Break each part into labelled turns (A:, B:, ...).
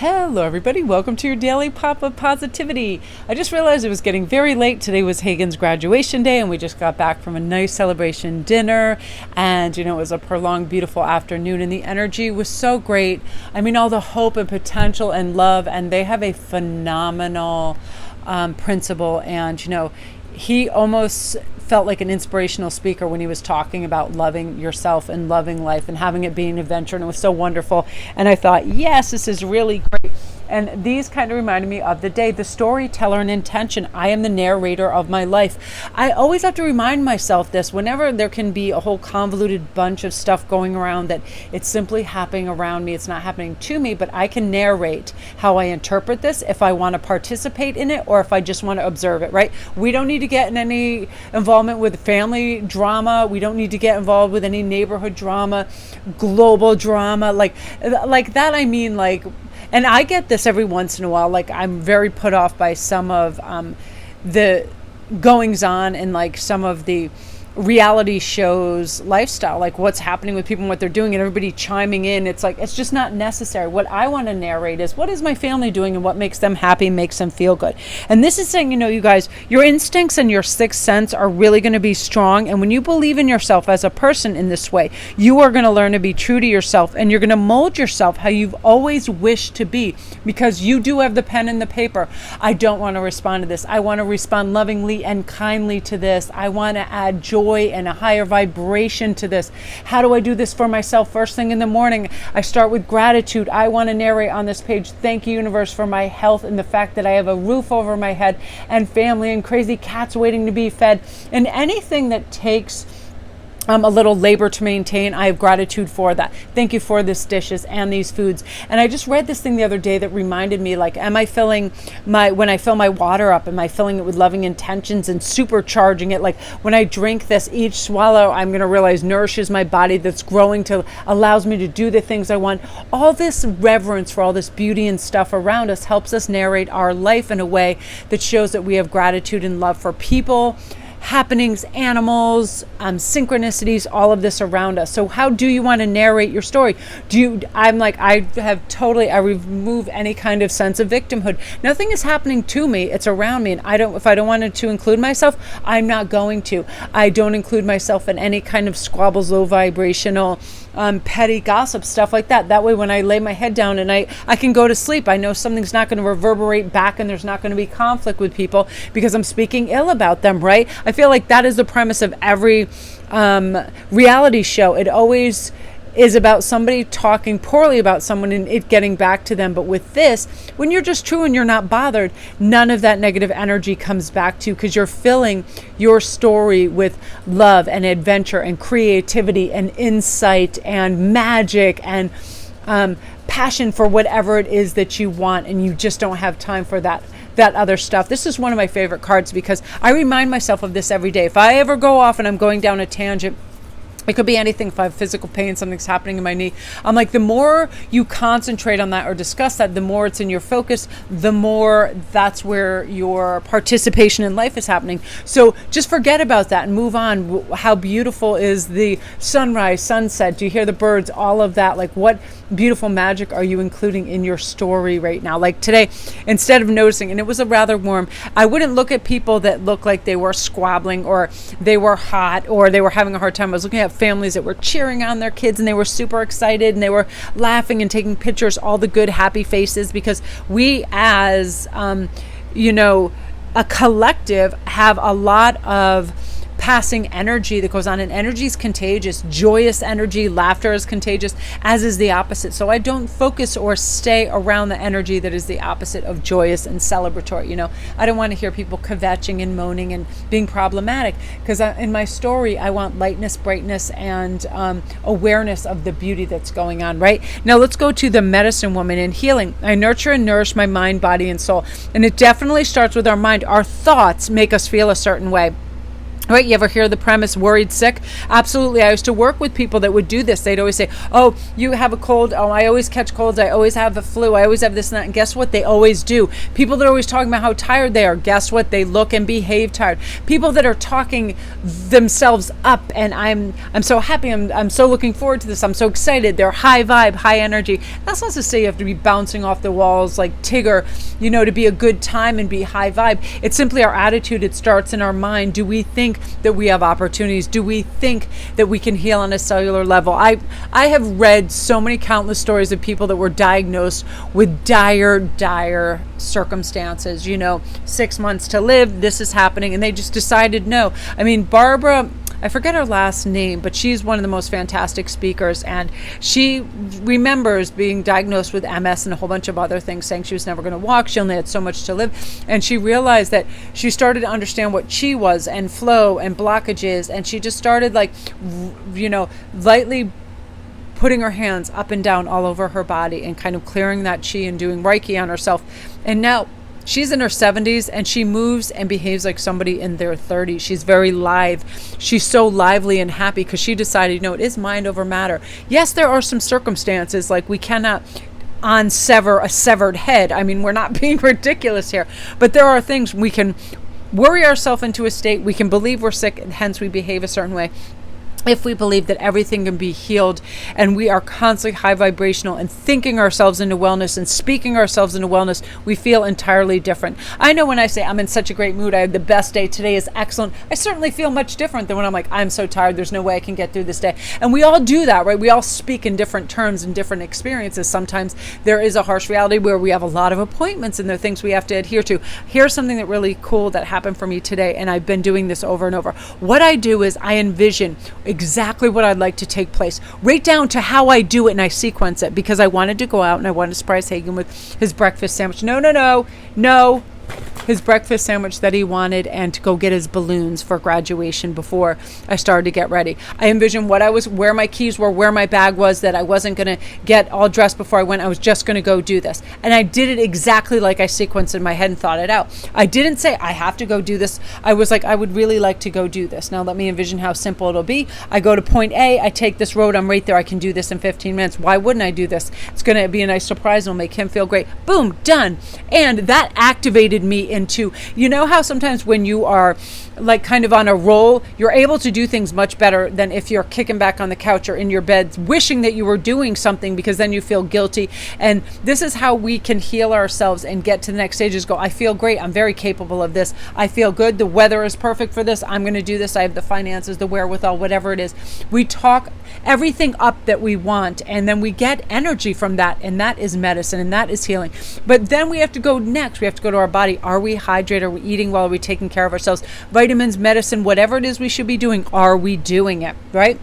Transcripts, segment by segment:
A: Hello, everybody. Welcome to your daily pop of positivity. I just realized it was getting very late. Today was Hagen's graduation day, and we just got back from a nice celebration dinner. And, it was a prolonged, beautiful afternoon, and the energy was so great. I mean, all the hope and potential and love, and they have a phenomenal principal. And, he almost felt like an inspirational speaker when he was talking about loving yourself and loving life and having it be an adventure, and it was so wonderful. And I thought, yes, this is really great. And these kind of reminded me of the day, the storyteller and intention. I am the narrator of my life. I always have to remind myself this whenever there can be a whole convoluted bunch of stuff going around, that it's simply happening around me. It's not happening to me, but I can narrate how I interpret this, if I want to participate in it or if I just want to observe it, right? We don't need to get in any involvement with family drama. We don't need to get involved with any neighborhood drama, global drama, like that. I mean, and I get this every once in a while. Like, I'm very put off by some of the goings on and some of the reality shows lifestyle, like what's happening with people and what they're doing and everybody chiming in. It's just not necessary. What I want to narrate is, what is my family doing and what makes them happy, makes them feel good. And this is saying, you guys, your instincts and your sixth sense are really going to be strong. And when you believe in yourself as a person in this way, you are going to learn to be true to yourself, and you're going to mold yourself how you've always wished to be, because you do have the pen and the paper. I don't want to respond to this. I want to respond lovingly and kindly to this. I want to add joy and a higher vibration to this. How do I do this for myself? First thing in the morning, I start with gratitude. I want to narrate on this page, thank you, universe, for my health and the fact that I have a roof over my head and family and crazy cats waiting to be fed. And anything that takes a little labor to maintain, I have gratitude for that. Thank you for this dishes and these foods. And I just read this thing the other day that reminded me, am I filling when I fill my water up, am I filling it with loving intentions and supercharging it? Like, when I drink this, each swallow, I'm going to realize nourishes my body, that's growing to allows me to do the things I want. All this reverence for all this beauty and stuff around us helps us narrate our life in a way that shows that we have gratitude and love for people, happenings, animals, synchronicities, all of this around us. So how do you want to narrate your story? I remove any kind of sense of victimhood. Nothing is happening to me, it's around me. And if I don't want to include myself, I'm not going to. I don't include myself in any kind of squabbles, low vibrational, petty gossip, stuff like that. That way, when I lay my head down and I can go to sleep, I know something's not going to reverberate back, and there's not going to be conflict with people because I'm speaking ill about them, right? I feel like that is the premise of every reality show. It always is about somebody talking poorly about someone and it getting back to them. But with this, when you're just true and you're not bothered, none of that negative energy comes back to you, because you're filling your story with love and adventure and creativity and insight and magic and passion for whatever it is that you want, and you just don't have time for that other stuff. This is one of my favorite cards because I remind myself of this every day. If I ever go off and I'm going down a tangent, it could be anything. If I have physical pain, something's happening in my knee, I'm like, the more you concentrate on that or discuss that, the more it's in your focus, the more that's where your participation in life is happening. So just forget about that and move on. How beautiful is the sunrise, sunset? Do you hear the birds? All of that. Like, what beautiful magic are you including in your story right now? Like today, instead of noticing, and it was a rather warm, I wouldn't look at people that looked like they were squabbling or they were hot or they were having a hard time. I was looking at families that were cheering on their kids and they were super excited and they were laughing and taking pictures, all the good, happy faces, because we as, a collective have a lot of passing energy that goes on, and energy is contagious. Joyous energy, laughter is contagious, as is the opposite. So I don't focus or stay around the energy that is the opposite of joyous and celebratory. I don't want to hear people kvetching and moaning and being problematic, because in my story I want lightness, brightness, and awareness of the beauty that's going on. Right now, let's go to the medicine woman in healing. I nurture and nourish my mind, body, and soul. And it definitely starts with our mind. Our thoughts make us feel a certain way. Right? You ever hear the premise, worried sick? Absolutely. I used to work with people that would do this. They'd always say, oh, you have a cold. Oh, I always catch colds. I always have the flu. I always have this and that. And guess what? They always do. People that are always talking about how tired they are, guess what? They look and behave tired. People that are talking themselves up and I'm so happy. I'm so looking forward to this. I'm so excited. They're high vibe, high energy. That's not to say you have to be bouncing off the walls like Tigger, to be a good time and be high vibe. It's simply our attitude. It starts in our mind. Do we think that we have opportunities? Do we think that we can heal on a cellular level? I have read so many countless stories of people that were diagnosed with dire circumstances, 6 months to live, this is happening, and they just decided no. I mean, Barbara, I forget her last name, but she's one of the most fantastic speakers, and she remembers being diagnosed with MS and a whole bunch of other things, saying she was never going to walk, she only had so much to live, and she realized that she started to understand what chi was and flow and blockages, and she just started lightly putting her hands up and down all over her body and kind of clearing that chi and doing Reiki on herself. And now she's in her 70s and she moves and behaves like somebody in their 30s. She's very live. She's so lively and happy because she decided, it is mind over matter. Yes, there are some circumstances like we cannot unsever a severed head. I mean, we're not being ridiculous here, but there are things we can worry ourselves into a state. We can believe we're sick and hence we behave a certain way. If we believe that everything can be healed and we are constantly high vibrational and thinking ourselves into wellness and speaking ourselves into wellness, we feel entirely different. I know when I say I'm in such a great mood, I had the best day, today is excellent, I certainly feel much different than when I'm like, I'm so tired, there's no way I can get through this day. And we all do that, right? We all speak in different terms and different experiences. Sometimes there is a harsh reality where we have a lot of appointments and there are things we have to adhere to. Here's something that really cool that happened for me today, and I've been doing this over and over. What I do is I envision exactly what I'd like to take place, right down to how I do it, and I sequence it because I wanted to go out and I wanted to surprise Hagen with his breakfast sandwich. No. His breakfast sandwich that he wanted, and to go get his balloons for graduation before I started to get ready. I envisioned where my keys were, where my bag was, that I wasn't going to get all dressed before I went. I was just going to go do this. And I did it exactly like I sequenced in my head and thought it out. I didn't say I have to go do this. I was like, I would really like to go do this. Now let me envision how simple it'll be. I go to point A, I take this road, I'm right there. I can do this in 15 minutes. Why wouldn't I do this? It's going to be a nice surprise. It'll make him feel great. Boom, done. And that activated me into, how sometimes when you are like kind of on a roll, you're able to do things much better than if you're kicking back on the couch or in your bed wishing that you were doing something, because then you feel guilty. And this is how we can heal ourselves and get to the next stages. Go, I feel great, I'm very capable of this, I feel good, the weather is perfect for this, I'm going to do this, I have the finances, the wherewithal, whatever it is. We talk everything up that we want, and then we get energy from that, and that is medicine, and that is healing. But then we have to go next. We have to go to our body. Are we hydrated? Are we eating well? Are we taking care of ourselves? Vitamins, medicine, whatever it is we should be doing, are we doing it, right?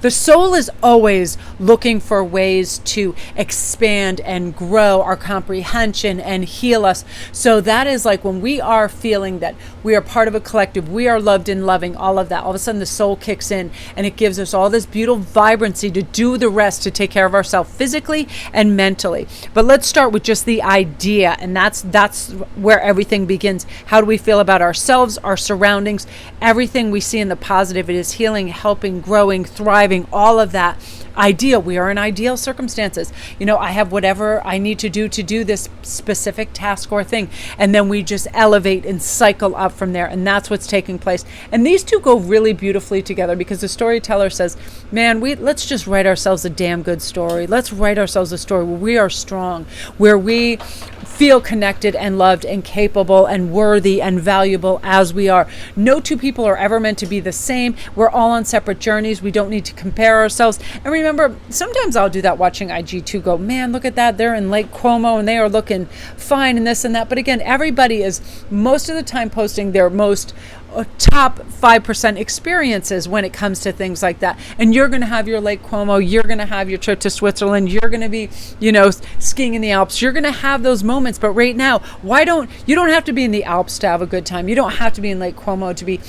A: The soul is always looking for ways to expand and grow our comprehension and heal us. So that is like when we are feeling that we are part of a collective, we are loved and loving, all of that. All of a sudden the soul kicks in and it gives us all this beautiful vibrancy to do the rest, to take care of ourselves physically and mentally. But let's start with just the idea, and that's where everything begins. How do we feel about ourselves, our surroundings, everything we see in the positive? It is healing, helping, growing, thriving, all of that. Ideal. We are in ideal circumstances. I have whatever I need to do this specific task or thing. And then we just elevate and cycle up from there. And that's what's taking place. And these two go really beautifully together, because the storyteller says, man, let's just write ourselves a damn good story. Let's write ourselves a story where we are strong, where we feel connected and loved and capable and worthy and valuable as we are. No two people are ever meant to be the same. We're all on separate journeys. We don't need to compare ourselves. And remember, sometimes I'll do that watching IG too, go, man, look at that. They're in Lake Como and they are looking fine and this and that. But again, everybody is most of the time posting their most top 5% experiences when it comes to things like that. And you're going to have your Lake Como, you're going to have your trip to Switzerland, you're going to be, skiing in the Alps, you're going to have those moments. But right now, you don't have to be in the Alps to have a good time. You don't have to be in Lake Como to be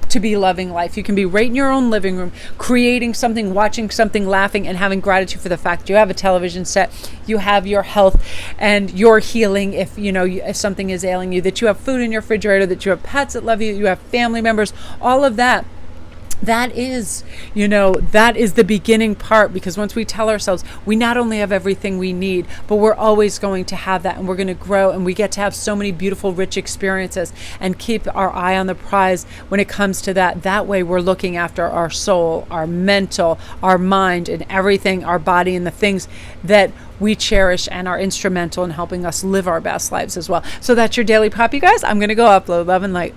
A: to be loving life. You can be right in your own living room, creating something, watching something, laughing, and having gratitude for the fact you have a television set, you have your health and your healing if if something is ailing you, that you have food in your refrigerator, that you have pets that love you, you have family members, all of that. That is, that is the beginning part, because once we tell ourselves we not only have everything we need, but we're always going to have that, and we're going to grow, and we get to have so many beautiful, rich experiences, and keep our eye on the prize when it comes to that. That way we're looking after our soul, our mental, our mind, and everything, our body, and the things that we cherish and are instrumental in helping us live our best lives as well. So that's your Daily Pop, you guys. I'm going to go upload. Love and light.